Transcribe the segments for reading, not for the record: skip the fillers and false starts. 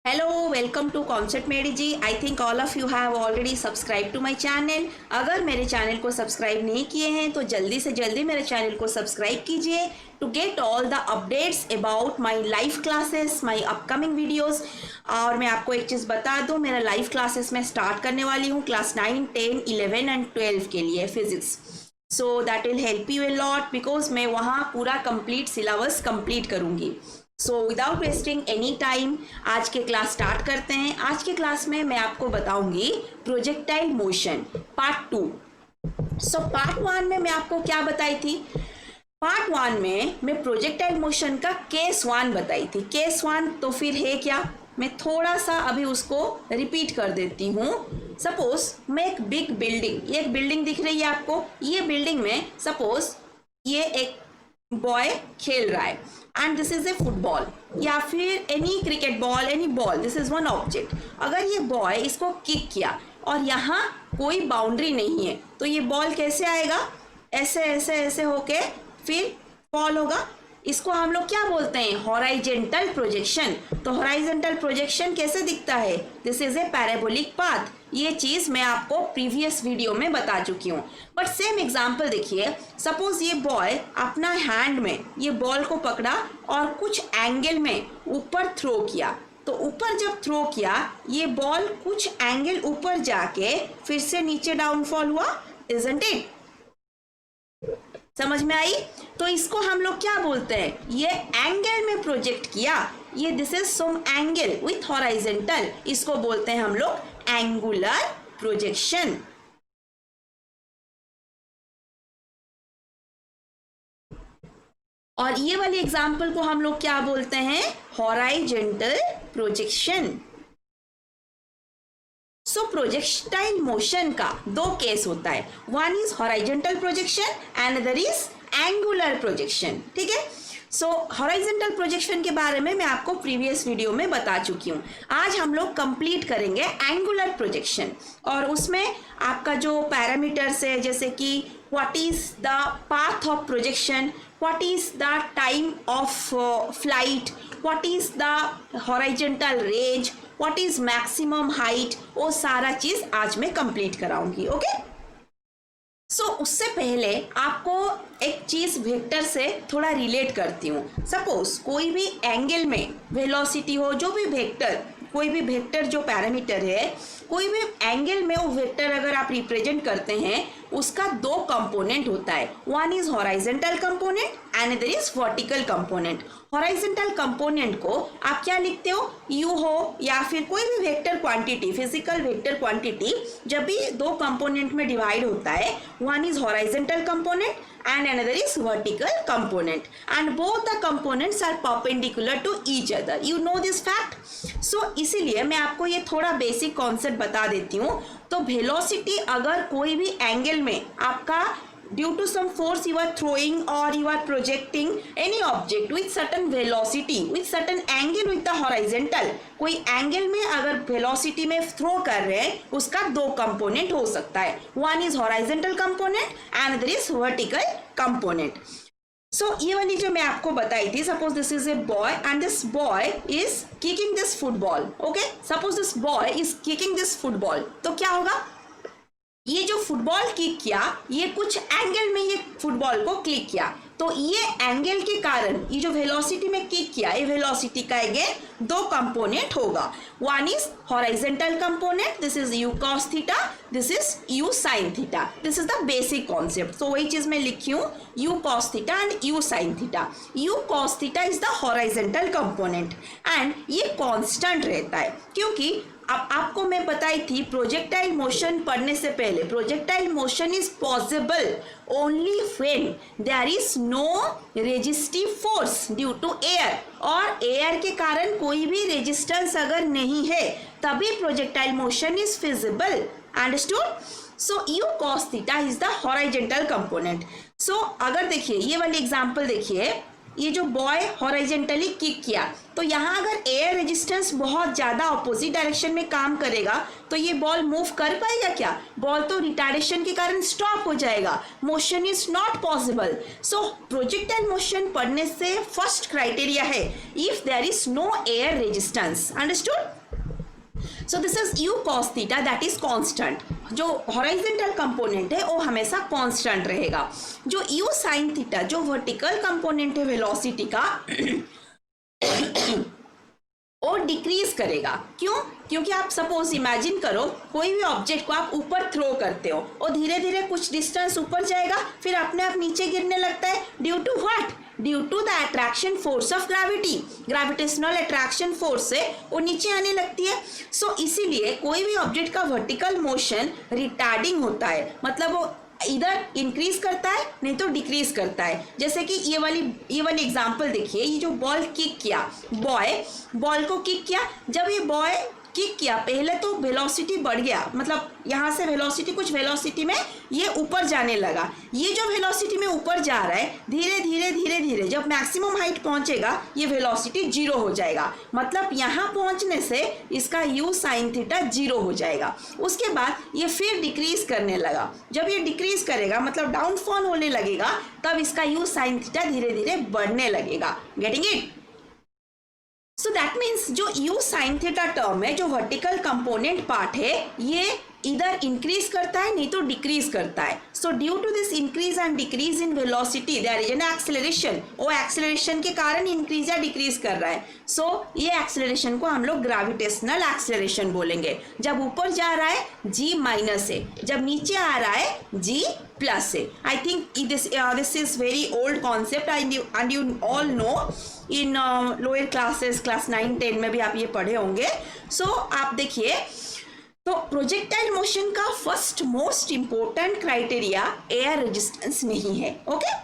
Hello, welcome to Concept Medi ji. I think all of you have already subscribed to my channel. अगर मेरे channel को subscribe नहीं किए हैं तो जल्दी से जल्दी मेरे चैनल को सब्सक्राइब कीजिए to get all the updates about my live classes, my upcoming videos. और मैं आपको एक चीज़ बता दूँ, मेरा लाइव क्लासेस मैं स्टार्ट करने वाली हूँ क्लास 9, 10, 11 एंड 12 के लिए physics. So that will help U a lot because मैं वहाँ पूरा कंप्लीट सिलेबस कंप्लीट करूँगी. So without wasting any time आज के क्लास स्टार्ट करते हैं. आज के क्लास में मैं आपको बताऊंगी projectile motion part 2. So part 1 में मैं आपको क्या बताई थी? पार्ट 1 में मैं प्रोजेक्टाइल मोशन का केस 1 बताई थी. केस 1 तो फिर है क्या, मैं थोड़ा सा अभी उसको रिपीट कर देती हूँ. सपोज मैं एक बिग बिल्डिंग, ये एक बिल्डिंग दिख रही है आपको, ये बिल्डिंग में सपोज ये एक बॉय खेल रहा है and this is A football या फिर any cricket ball, any ball, this is one object. अगर ये बॉय इसको किक किया और यहाँ कोई बाउंड्री नहीं है तो ये बॉल कैसे आएगा? ऐसे ऐसे ऐसे होके फिर फॉल होगा. इसको हम लोग क्या बोलते हैं? Horizontal projection. तो हॉराइजेंटल प्रोजेक्शन कैसे दिखता है? This is a parabolic path. ये चीज मैं आपको प्रीवियस वीडियो में बता चुकी हूँ. बट सेम एग्जांपल देखिए, सपोज ये बॉय अपना हैंड में ये बॉल को पकड़ा और कुछ एंगल में ऊपर थ्रो किया. तो ऊपर जब थ्रो किया ये बॉल कुछ एंगल ऊपर जाके फिर से नीचे डाउनफॉल हुआ. Isn't it? समझ में आई? तो इसको हम लोग क्या बोलते हैं? ये एंगल में प्रोजेक्ट किया, ये this is some angle with horizontal, इसको बोलते हैं हम लोग एंगुलर प्रोजेक्शन. और ये वाली एग्जांपल को हम लोग क्या बोलते हैं? Horizontal projection. So projectile motion का दो केस होता है. One is horizontal projection and other is angular projection. ठीक है. सो हॉराइजेंटल प्रोजेक्शन के बारे में मैं आपको प्रीवियस वीडियो में बता चुकी हूँ. आज हम लोग कंप्लीट करेंगे एंगुलर प्रोजेक्शन और उसमें आपका जो पैरामीटर्स है जैसे कि what is the path of projection, what is the time of flight, what is the horizontal range, what is maximum height, वो सारा चीज आज मैं कंप्लीट कराऊंगी. ओके. सो उससे पहले आपको एक चीज वेक्टर से थोड़ा रिलेट करती हूँ. सपोज कोई भी एंगल में वेलोसिटी हो, जो भी वेक्टर, कोई भी वेक्टर जो पैरामीटर है, कोई भी एंगल में वो वेक्टर अगर आप रिप्रेजेंट करते हैं उसका दो कंपोनेंट होता है. One is horizontal component and other is vertical component. Horizontal component को आप क्या लिखते हो? यू हो या फिर कोई भी vector quantity, physical vector quantity जब भी दो कंपोनेंट में डिवाइड होता है, one is horizontal component and another is vertical component and both the components are perpendicular to each other. You know this fact? So इसीलिए मैं आपको ये थोड़ा बेसिक कॉन्सेप्ट बता देती हूँ. तो वेलोसिटी अगर कोई भी एंगल में आपका due to some force you are throwing or you are projecting any object with certain velocity with certain angle with the horizontal, कोई एंगल में अगर वेलोसिटी में थ्रो कर रहे हैं उसका दो कंपोनेंट हो सकता है. One is horizontal component and other is vertical component. So ये वाली जो मैं आपको बताई थी, suppose this is a boy and this boy is kicking this football. Okay. Suppose this boy is kicking this football, तो क्या होगा? ये जो फुटबॉल किक किया, ये कुछ एंगल में ये फुटबॉल को क्लिक किया, तो ये एंगल के कारण ये जो वेलोसिटी में किक किया, ये वेलोसिटी का अगेन दो कंपोनेंट होगा. One is horizontal component, this is u cos theta, this is you sine theta. This is the basic concept. तो वही चीज मैं लिखी हूँ, you cos theta and you sine theta. You cos theta is the horizontal component and ये constant रहता है क्योंकि अब आपको मैं बताई थी प्रोजेक्टाइल मोशन पढ़ने से पहले, projectile motion is possible only when there is no resistive force due to air. और एयर के कारण कोई भी रेजिस्टेंस अगर नहीं है तभी projectile motion is feasible. Understood? So u cos theta is the horizontal component. So अगर देखिए ये वाली एग्जांपल देखिए, ये जो बॉय हॉराइजेंटली किक किया, तो यहाँ अगर एयर रेजिस्टेंस बहुत ज़्यादा अपोजिट डायरेक्शन में काम करेगा तो ये बॉल मूव कर पाएगा क्या? बॉल तो रिटार्डेशन के कारण स्टॉप हो जाएगा. Motion is not possible. So projectile motion पढ़ने से फर्स्ट क्राइटेरिया है if there is no air resistance. Understood? So this is u cos theta that is constant. जो हॉरिजॉन्टल कंपोनेंट है वो हमेशा कांस्टेंट रहेगा। जो यू साइन थीटा जो वर्टिकल कंपोनेंट है वेलोसिटी का वो डिक्रीज करेगा। क्यों? क्योंकि आप सपोज इमेजिन करो कोई भी ऑब्जेक्ट को आप ऊपर थ्रो करते हो और धीरे धीरे कुछ डिस्टेंस ऊपर जाएगा फिर अपने आप नीचे गिरने लगता है। Due to what? Due to the attraction force of gravity. Gravitational attraction force से वो नीचे आने लगती है। सो इसीलिए कोई भी ऑब्जेक्ट का वर्टिकल मोशन रिटार्डिंग होता है, मतलब वो इधर इंक्रीज करता है नहीं तो डिक्रीज करता है। जैसे कि ये वाली एग्जांपल देखिए, ये जो बॉल किक किया, बॉल को किक किया, जब ये बॉय किक किया पहले तो वेलोसिटी बढ़ गया, मतलब यहाँ से वेलोसिटी कुछ वेलोसिटी में ये ऊपर जाने लगा। ये जो वेलोसिटी में ऊपर जा रहा है धीरे धीरे धीरे धीरे जब मैक्सिमम हाइट पहुंचेगा ये वेलोसिटी 0 हो जाएगा, मतलब यहाँ पहुंचने से इसका यू साइन थीटा 0 हो जाएगा। उसके बाद ये फिर डिक्रीज करने लगा, जब ये डिक्रीज करेगा मतलब डाउनफॉल होने लगेगा तब इसका यू साइन थीटा धीरे धीरे बढ़ने लगेगा। Getting it? So that means जो यू साइन थीटा टर्म है, जो वर्टिकल कंपोनेंट पार्ट है, ये इधर इंक्रीज करता है नहीं तो डिक्रीज करता है। So due to this increase and decrease in velocity there is an acceleration. वो एक्सेलरेशन के कारण इंक्रीज या डिक्रीज कर रहा है। सो ये एक्सेलरेशन को हम लोग ग्रेविटेशनल एक्सेलरेशन बोलेंगे। जब ऊपर जा रहा है g माइनस है, जब नीचे आ रहा है g प्लस है। I think this is very old concept and you all know in lower classes, class 9-10 में भी आप ये पढ़े होंगे। सो आप देखिए, तो प्रोजेक्टाइल मोशन का first most important criteria air resistance नहीं है। ओके,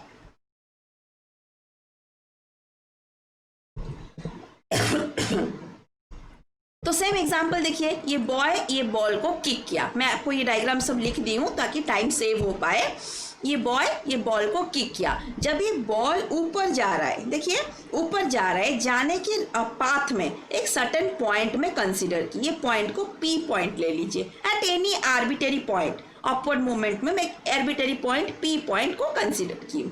तो सेम एग्जांपल देखिए, ये बॉय ये बॉल को किक किया। मैं आपको ये डायग्राम सब लिख दी हूं ताकि टाइम सेव हो पाए। ये बॉय ये बॉल को किक किया, जब ये बॉल ऊपर जा रहा है, देखिए ऊपर जा रहा है, जाने के पाथ में एक सर्टेन पॉइंट में कंसीडर की, ये पॉइंट को P पॉइंट ले लीजिए। At any arbitrary point upward movement में मैं एक आर्बिटरी पॉइंट P पॉइंट को कंसीडर की।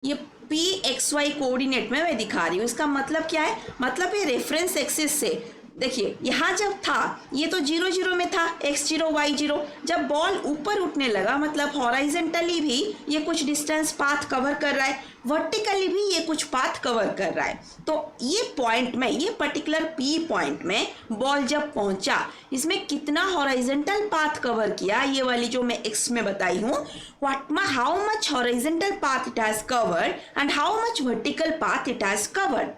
ये PXY कोऑर्डिनेट में मैं दिखा रही हूँ। इसका मतलब क्या है? मतलब ये रेफरेंस एक्सिस से देखिए, यहाँ जब था ये तो 0 0 में था, x0 y0। जब बॉल ऊपर उठने लगा मतलब हॉराइजेंटली भी ये कुछ डिस्टेंस पाथ कवर कर रहा है, वर्टिकली भी ये कुछ पाथ कवर कर रहा है। तो ये पॉइंट में, ये पर्टिकुलर P पॉइंट में बॉल जब पहुंचा, इसमें कितना हॉराइजेंटल पाथ कवर किया, ये वाली जो मैं x में बताई हूँ, how much horizontal path it has covered and how much vertical path it has covered.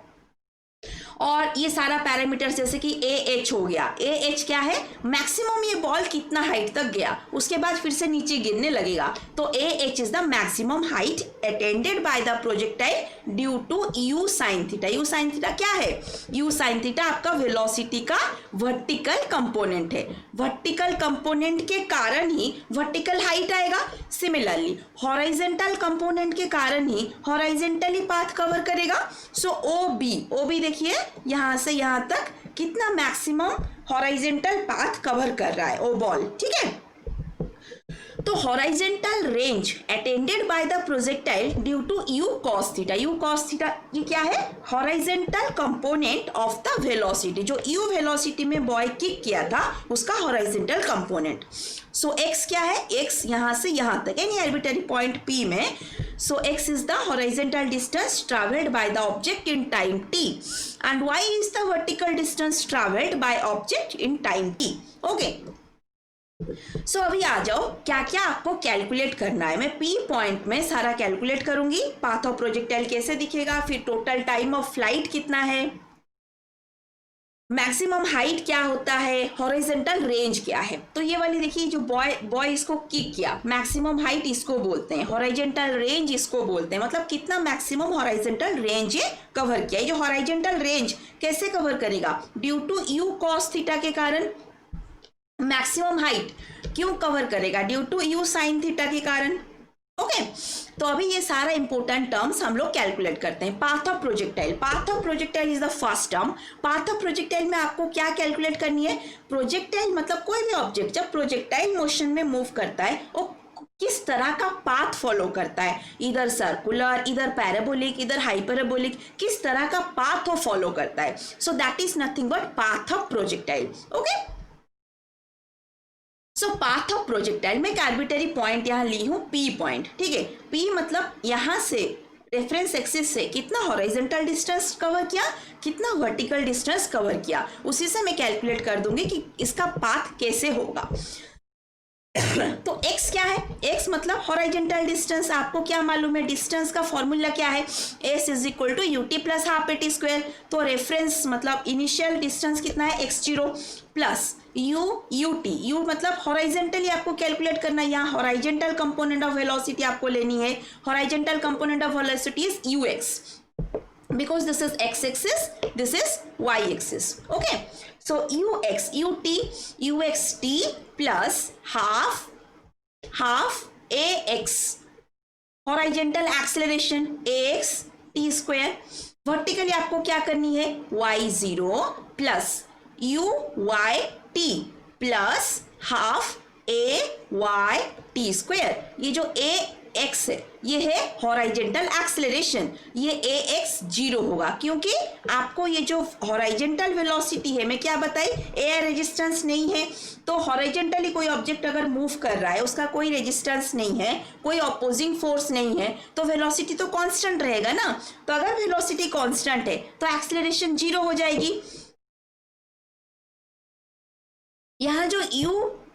और ये सारा पैरामीटर जैसे कि AH हो गया। AH क्या है? मैक्सिमम ये बॉल कितना हाइट तक गया, उसके बाद फिर से नीचे गिरने लगेगा। तो AH is the maximum height attended by the projectile due to U sine theta. U sine theta क्या है? U साइन थीटा आपका वेलोसिटी का वर्टिकल कंपोनेंट है। वर्टिकल कंपोनेंट के कारण ही वर्टिकल हाइट आएगा। सिमिलरली हॉराइजेंटल कंपोनेंट के कारण ही हॉराइजेंटली पाथ कवर करेगा। सो OB देखिए, यहां से यहां तक कितना मैक्सिमम हॉराइजेंटल पाथ कवर कर रहा है वो बॉल। ठीक है, तो horizontal range attended by the projectile due to U cos theta. U cos theta ये क्या है? Horizontal component of the velocity. जो U वेलोसिटी में बॉय किक किया था उसका हॉराइजेंटल कंपोनेंट। सो x क्या है? x यहां से यहां तक एनी आर्बिटरी पॉइंट P में। So x is the horizontal distance traveled by the object in time t and y is the vertical distance traveled by object in time t. Okay. So अभी आ जाओ क्या क्या आपको calculate करना है। मैं P point में सारा कैलकुलेट करूंगी। पाथ ऑफ प्रोजेक्टाइल कैसे दिखेगा, फिर टोटल टाइम ऑफ फ्लाइट कितना है, मैक्सिमम हाइट क्या होता है, हॉरिजॉन्टल रेंज क्या है। तो ये वाली देखिए, जो बॉय इसको किक किया, मैक्सिमम हाइट इसको बोलते हैं, हॉरिजॉन्टल रेंज इसको बोलते हैं। मतलब कितना मैक्सिमम हॉरिजॉन्टल रेंज ये कवर किया। ये जो हॉरिजॉन्टल रेंज कैसे कवर करेगा? Due to U cos theta के कारण। मैक्सिमम हाइट क्यों कवर करेगा? Due to U sin theta के कारण। ओके, तो अभी ये सारा इंपॉर्टेंट टर्म्स हम लोग कैलकुलेट करते हैं। Path of projectile. Path of projectile is the first term. Path of projectile में आपको क्या कैलकुलेट करनी है? प्रोजेक्टाइल मतलब कोई भी ऑब्जेक्ट जब प्रोजेक्टाइल मोशन में मूव करता है वो किस तरह का पाथ फॉलो करता है, इधर सर्कुलर, इधर पैराबोलिक, इधर हाइपरबोलिक, किस तरह का पाथ वो फॉलो करता है. So that is nothing but path of projectile. Okay, so path of projectile में एक आर्बिटरी पॉइंट यहां ली हूं P पॉइंट. ठीक है, P मतलब यहां से रेफरेंस एक्सिस से कितना हॉरिजॉन्टल डिस्टेंस कवर किया, कितना वर्टिकल डिस्टेंस कवर किया, उसी से मैं कैलकुलेट कर दूंगी कि इसका पाथ कैसे होगा. तो x क्या है, x मतलब हॉरिजॉन्टल डिस्टेंस. आपको क्या मालूम है, डिस्टेंस का फॉर्मूला क्या है, s is equal to ut plus half at square. तो रेफरेंस मतलब इनिशियल डिस्टेंस कितना है, x0 प्लस u मतलब हॉरिजॉन्टली आपको कैलकुलेट करना है. यहाँ हॉरिजॉन्टल कंपोनेंट ऑफ वेलोसिटी आपको लेनी है. Horizontal component of velocity is ux because this is x-axis, this is y-axis. Okay, so uxt plus half ax horizontal acceleration ax t square. vertically आपको क्या करनी है, y0 plus uyt plus half ayt square. ये जो ax है ये है horizontal acceleration, ये ax 0 होगा क्योंकि आपको ये जो हॉरिजॉन्टल वेलोसिटी है, मैं क्या बताई, एयर रेजिस्टेंस नहीं है. तो हॉरिजॉन्टली कोई ऑब्जेक्ट अगर मूव कर रहा है, उसका कोई रेजिस्टेंस नहीं है, कोई अपोजिंग फोर्स नहीं है, तो वेलोसिटी तो कांस्टेंट रहेगा ना. तो अगर वेलोसिटी कांस्टेंट है तो एक्सेलरेशन 0 हो जाएगी. यहाँ जो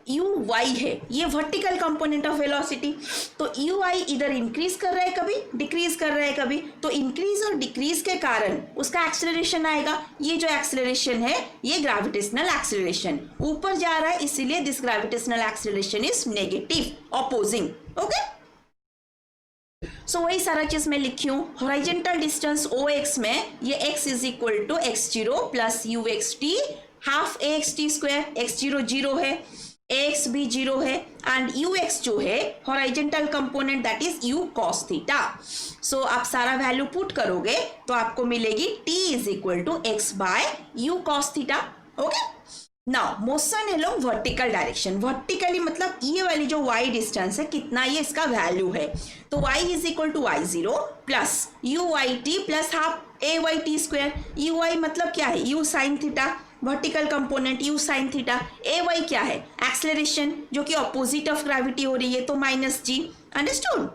uy है ये वर्टिकल कंपोनेंट ऑफ वेलोसिटी. तो uy इधर इंक्रीज कर रहा है, कभी डिक्रीज कर रहा है, कभी तो इंक्रीज और डिक्रीज के कारण उसका एक्सेलरेशन आएगा. ये जो एक्सेलरेशन है ये ग्रेविटेशनल एक्सेलरेशन ऊपर जा रहा है, इसीलिए this gravitational acceleration is negative, opposing. Okay, so वही सारा चीज मैं लिखी हूँ. हॉरिजॉन्टल डिस्टेंस ox में ये x is equal to x0 plus uxt half axt square. x0 0 है, ax भी 0 है एंड ux जो है horizontal component that is u cos theta. So आप सारा वैल्यू पुट करोगे तो आपको मिलेगी t is equal to x by u cos theta. Okay, now motion along vertical direction. Vertically मतलब ये वाली जो y डिस्टेंस है कितना, ये इसका वैल्यू है. तो y is equal to y0 plus uyt plus half ayt square. uy मतलब क्या है, u sine theta, vertical component u sine theta. ay क्या है, एक्सेलरेशन जो कि ऑपोजिट ऑफ ग्रेविटी हो रही है, तो माइनस g. अंडरस्टूड.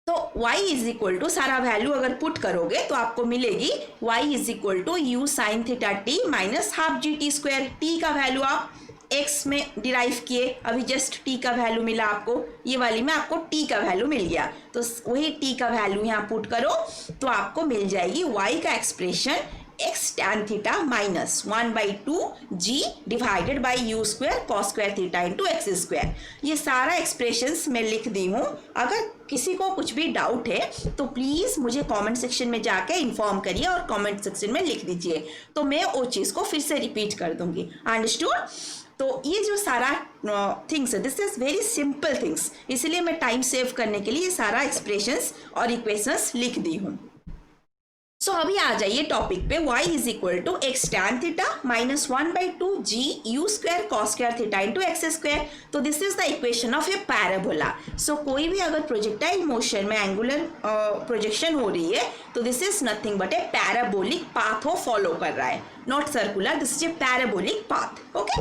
तो y इज इक्वल टू सारा वैल्यू अगर पुट करोगे तो आपको मिलेगी y is equal to u sine theta t minus half g t square. t का वैल्यू आप x में डिराइव किए, अभी जस्ट t का वैल्यू मिला आपको, ये वाली में आपको t का वैल्यू मिल गया. तो वही t का वैल्यू यहाँ पुट करो तो आपको मिल जाएगी y का expression x tan theta minus 1/2 g divided by u square cos square theta into x square. ये सारा एक्सप्रेशंस मैं लिख दी हूँ. अगर किसी को कुछ भी डाउट है तो प्लीज़ मुझे कमेंट सेक्शन में जाके इन्फॉर्म करिए और कमेंट सेक्शन में लिख दीजिए, तो मैं वो चीज़ को फिर से रिपीट कर दूंगी. अंडरस्टूड. तो ये जो सारा थिंग्स है this is very simple things, इसलिए मैं टाइम सेव करने के लिए सारा एक्सप्रेशंस और इक्वेशंस लिख दी हूँ. सो अभी आ जाइए टॉपिक पे. y is equal to x tan theta minus 1/2 g u square cos square theta into x square. तो this is the equation of a parabola. So कोई भी अगर प्रोजेक्टाइल मोशन में एंगुलर प्रोजेक्शन हो रही है तो this is nothing but a parabolic path वो फॉलो कर रहा है, not circular. This is a parabolic path. Okay,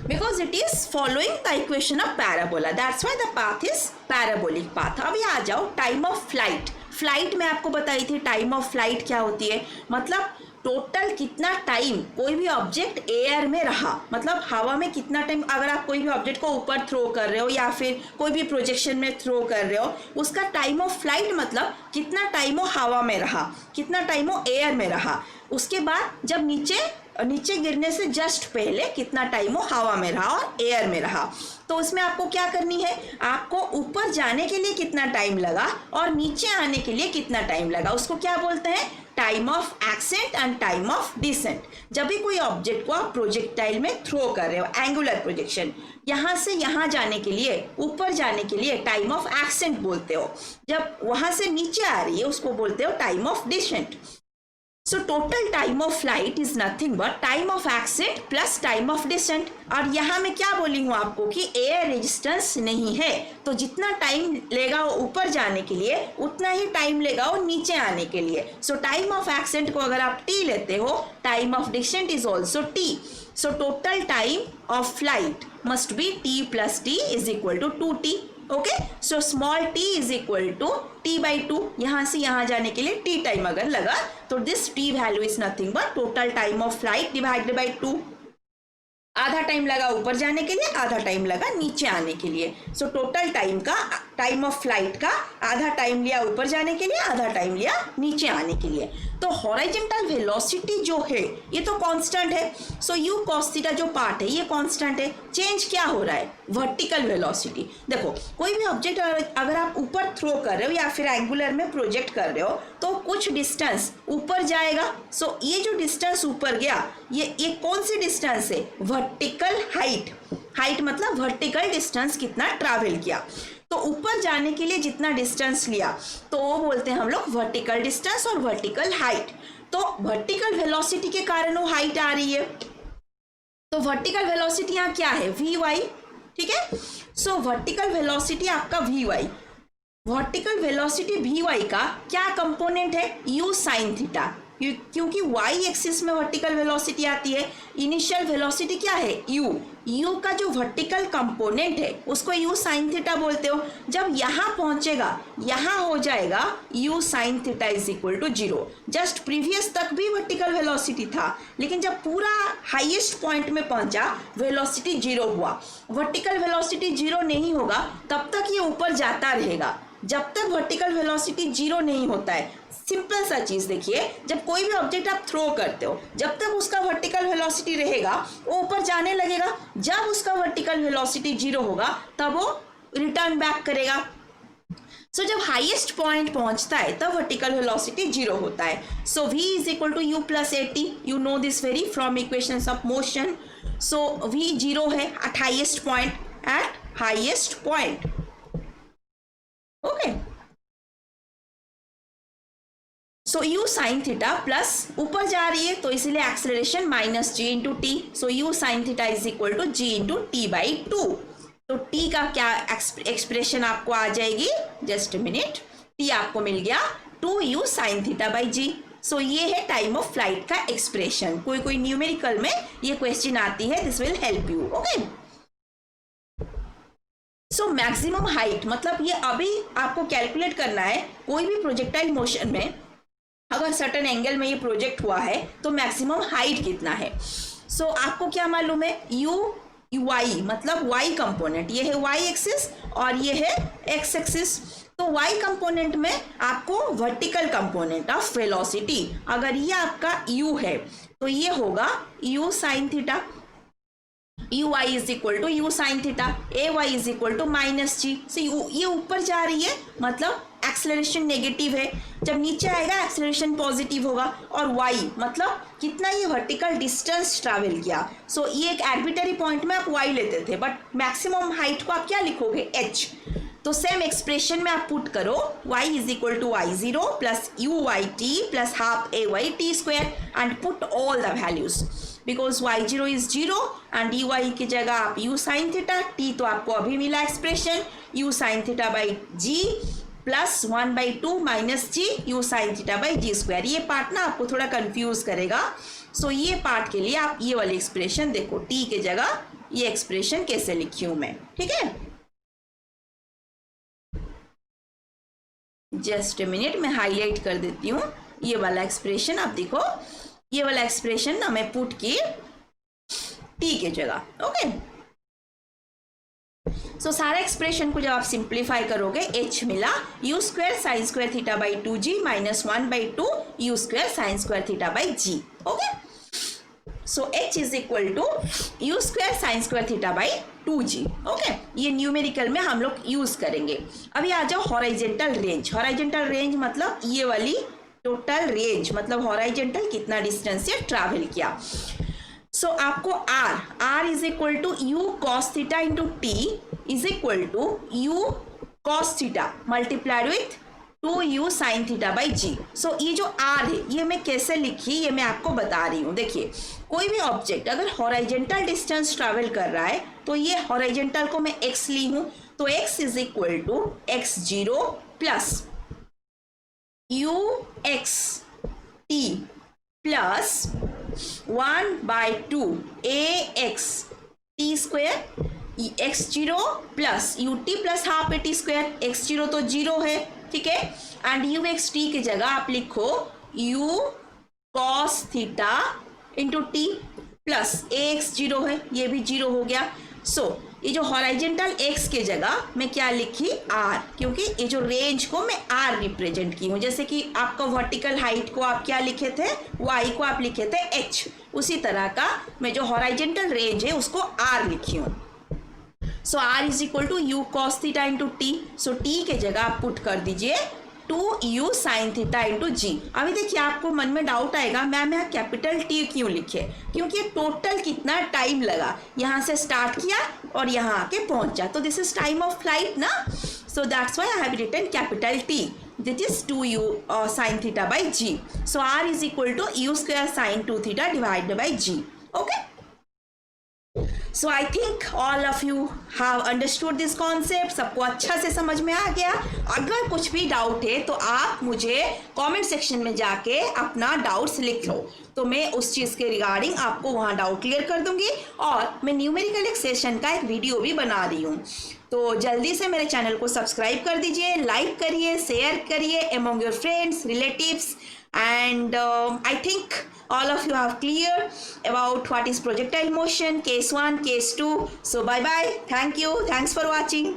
because it is following the equation of parabola, that's why the path is parabolic path. अभी आ जाओ time of flight. Flight में आपको बताई थी टाइम ऑफ फ्लाइट क्या होती है, मतलब टोटल कितना टाइम कोई भी ऑब्जेक्ट एयर में रहा, मतलब हवा में कितना टाइम. अगर आप कोई भी ऑब्जेक्ट को ऊपर थ्रो कर रहे हो या फिर कोई भी प्रोजेक्शन में थ्रो कर रहे हो, उसका टाइम ऑफ फ्लाइट मतलब कितना टाइम वो हवा में रहा, कितना टाइम वो एयर में रहा. उसके बाद जब नीचे गिरने से जस्ट पहले कितना टाइम वो हवा में रहा और एयर में रहा. तो उसमें आपको क्या करनी है, आपको ऊपर जाने के लिए कितना टाइम लगा और नीचे आने के लिए कितना टाइम लगा, उसको क्या बोलते हैं, time of ascent and time of descent. जब भी कोई ऑब्जेक्ट को आप प्रोजेक्टाइल में थ्रो कर रहे हो, एंगुलर प्रोजेक्शन, यहाँ से यहाँ जाने के लिए, ऊपर जाने के लिए टाइम ऑफ एक्सेंट बोलते हो. जब वहां से नीचे आ रही है उसको बोलते हो time of descent. So total time of flight is nothing but time of ascent plus time of descent. और यहाँ मैं क्या बोली हूँ आपको कि एयर रेजिस्टेंस नहीं है, तो जितना टाइम लेगा वो ऊपर जाने के लिए उतना ही टाइम लेगा वो नीचे आने के लिए। सो टाइम ऑफ एक्सेंट को अगर आप टी लेते हो, time of descent is also t. So total time of flight must be t plus t is equal to 2t। Okay, so small t is equal to t/2। यहां से यहां जाने के लिए t टाइम अगर लगा तो this t value is nothing but total time of flight divided by 2। आधा टाइम लगा ऊपर जाने के लिए, आधा टाइम लगा नीचे आने के लिए। सो टोटल टाइम का, टाइम ऑफ फ्लाइट का आधा टाइम लिया ऊपर जाने के लिए, आधा टाइम लिया नीचे आने के लिए। तो हॉरिजॉन्टल वेलोसिटी जो है ये तो कांस्टेंट है। सो यू कॉस थीटा जो पार्ट है ये कांस्टेंट है। चेंज क्या हो रहा है? Vertical velocity. देखो कोई भी ऑब्जेक्ट अगर आप ऊपर थ्रो कर रहे हो या फिर एंगुलर में प्रोजेक्ट कर रहे हो तो कुछ डिस्टेंस ऊपर जाएगा। सो ये जो डिस्टेंस ऊपर गया ये कौन सी डिस्टेंस है? Vertical height. हाइट मतलब वर्टिकल डिस्टेंस कितना ट्रैवल किया। तो ऊपर जाने के लिए जितना डिस्टेंस लिया तो वो बोलते हैं हम लोग वर्टिकल डिस्टेंस और वर्टिकल हाइट। तो वर्टिकल वेलोसिटी के कारण वो हाइट आ रही है। तो वर्टिकल वेलोसिटी यहाँ क्या है? Vy। ठीक है, सो वर्टिकल वेलोसिटी आपका Vy। वर्टिकल वेलोसिटी Vy का क्या कंपोनेंट है? u sin theta. क्योंकि y एक्सिस में वर्टिकल वेलोसिटी आती है। इनिशियल वेलोसिटी क्या है? u का जो वर्टिकल कंपोनेंट है उसको u sin थीटा बोलते हो। जब यहाँ पहुंचेगा यहाँ हो जाएगा u sin थीटा is equal to 0। Just previous तक भी वर्टिकल वेलोसिटी था, लेकिन जब पूरा हाईएस्ट पॉइंट में पहुंचा वेलोसिटी 0 हुआ। वर्टिकल वेलोसिटी 0 नहीं होगा तब तक ये ऊपर जाता रहेगा, जब तक वर्टिकल वेलोसिटी 0 नहीं होता है। सिंपल सा चीज देखिए, जब कोई भी ऑब्जेक्ट आप थ्रो करते हो जब तक उसका वर्टिकल वेलोसिटी रहेगा वो ऊपर जाने लगेगा। जब उसका वर्टिकल वेलोसिटी 0 होगा तब वो रिटर्न बैक करेगा। सो जब हाईएस्ट पॉइंट पहुंचता है तब वर्टिकल वेलोसिटी 0 होता है। So v is equal to u plus at। You know this very from equations of motion. So v 0 है at highest point, at highest point. Okay, so u sin थीटा plus ऊपर जा रही है तो इसीलिए acceleration minus g into t. So u sin थीटा is equal to g into t/2। तो t का क्या एक्सप्रेशन आपको आ जाएगी? जस्ट मिनट, t आपको मिल गया 2u sin theta by g। सो ये है टाइम ऑफ फ्लाइट का एक्सप्रेशन। कोई न्यूमेरिकल में ये क्वेश्चन आती है, this will help you. Okay, so maximum height मतलब ये अभी आपको कैलकुलेट करना है। कोई भी प्रोजेक्टाइल मोशन में अगर सर्टेन एंगल में ये प्रोजेक्ट हुआ है तो मैक्सिमम हाइट कितना है। सो आपको क्या मालूम है? y मतलब y कंपोनेंट, ये है y एक्सिस और ये है x एक्सिस। तो y कंपोनेंट में आपको वर्टिकल कंपोनेंट ऑफ वेलोसिटी, अगर ये आपका u है तो ये होगा u sin theta. uy is equal to u sin theta, ay is equal to minus g. So ये ऊपर जा रही है मतलब एक्सेलरेशन नेगेटिव है, जब नीचे आएगा एक्सेलरेशन पॉजिटिव होगा। और y मतलब कितना ये वर्टिकल डिस्टेंस ट्रैवल किया। सो ये एक आर्बिट्ररी पॉइंट में आप y लेते थे, बट मैक्सिमम हाइट को आप क्या लिखोगे? h। तो सेम एक्सप्रेशन में आप पुट करो y is equal to y0 plus uyt plus half ayt square and put all the values. Because y0 is 0 and dy की जगह आप u sin थीटा, t तो आपको अभी मिला expression u sin theta by g plus 1/2 minus g u sin theta by g square. ये part ना आपको थोड़ा कंफ्यूज करेगा। सो ये पार्ट के लिए आप ये वाली एक्सप्रेशन देखो, t के जगह ये एक्सप्रेशन कैसे लिखी हूं मैं। ठीक है, जस्ट ए मिनट, मैं हाईलाइट कर देती हूँ ये वाला एक्सप्रेशन। आप देखो ये वाला एक्सप्रेशन ना मैं पुट की t के जगह। ओके, सो सारा एक्सप्रेशन को जब आप सिंप्लीफाई करोगे h मिला u square sine square theta by 2g minus 1/2 u square sine square theta by g। Okay, so h is equal to u square sine square theta by 2g। Okay, ये numerical में हम लोग use करेंगे। अभी आ जाओ horizontal range. Horizontal range मतलब ये वाली टोटल रेंज, मतलब हॉरिजॉन्टल कितना डिस्टेंस से ट्रैवल किया। सो आपको r is equal to u cos theta into t is equal to u cos theta multiplied with 2u sin theta by g. So ये जो r है ये मैं कैसे लिखी ये मैं आपको बता रही हूँ। देखिए कोई भी ऑब्जेक्ट अगर हॉरिजॉन्टल डिस्टेंस ट्रैवल कर रहा है तो ये हॉरिजॉन्टल को मैं x ली हूँ, तो x is equal to x0 plus u x t plus 1/2 ax t square x0 plus u t plus half a t square. x0 तो 0 है, ठीक है, एंड यू एक्स टी की जगह आप लिखो u cos theta into t plus a x 0 है, ये भी 0 हो गया। सो ये जो हॉरिजॉन्टल x के जगह मैं क्या लिखी r, क्योंकि ये जो रेंज को मैं r रिप्रेजेंट की हूँ। जैसे कि आपका वर्टिकल हाइट को आप क्या लिखे थे, y को आप लिखे थे h, उसी तरह का मैं जो हॉरिजॉन्टल रेंज है उसको r लिखी हूँ। So r is equal to u cos theta into t. So t के जगह आप पुट कर दीजिए 2u साइन थीटा इंटू जी। अभी देखिए आपको मन में डाउट आएगा मैम यहाँ कैपिटल T क्यों लिखे, क्योंकि टोटल कितना टाइम लगा, यहाँ से स्टार्ट किया और यहाँ आके पहुँचा, तो this is time of flight ना। So that's why I have written capital T, that is 2u sin theta by g. So r is equal to u square sin 2 theta divided by g. Okay. So I think all of you have understood this concept. सबको अच्छा से समझ में आ गया। अगर कुछ भी doubt है तो आप मुझे कमेंट सेक्शन में जाके अपना डाउट्स लिख लो, तो मैं उस चीज़ के रिगार्डिंग आपको वहाँ डाउट क्लियर कर दूंगी। और मैं न्यूमेरिकल एक्सेशन का एक वीडियो भी बना रही हूँ, तो जल्दी से मेरे चैनल को सब्सक्राइब कर दीजिए, लाइक करिए, शेयर करिए among your friends, relatives, and I think all of you have clear about what is projectile motion, case 1, case 2. So bye bye, thank you, thanks for watching.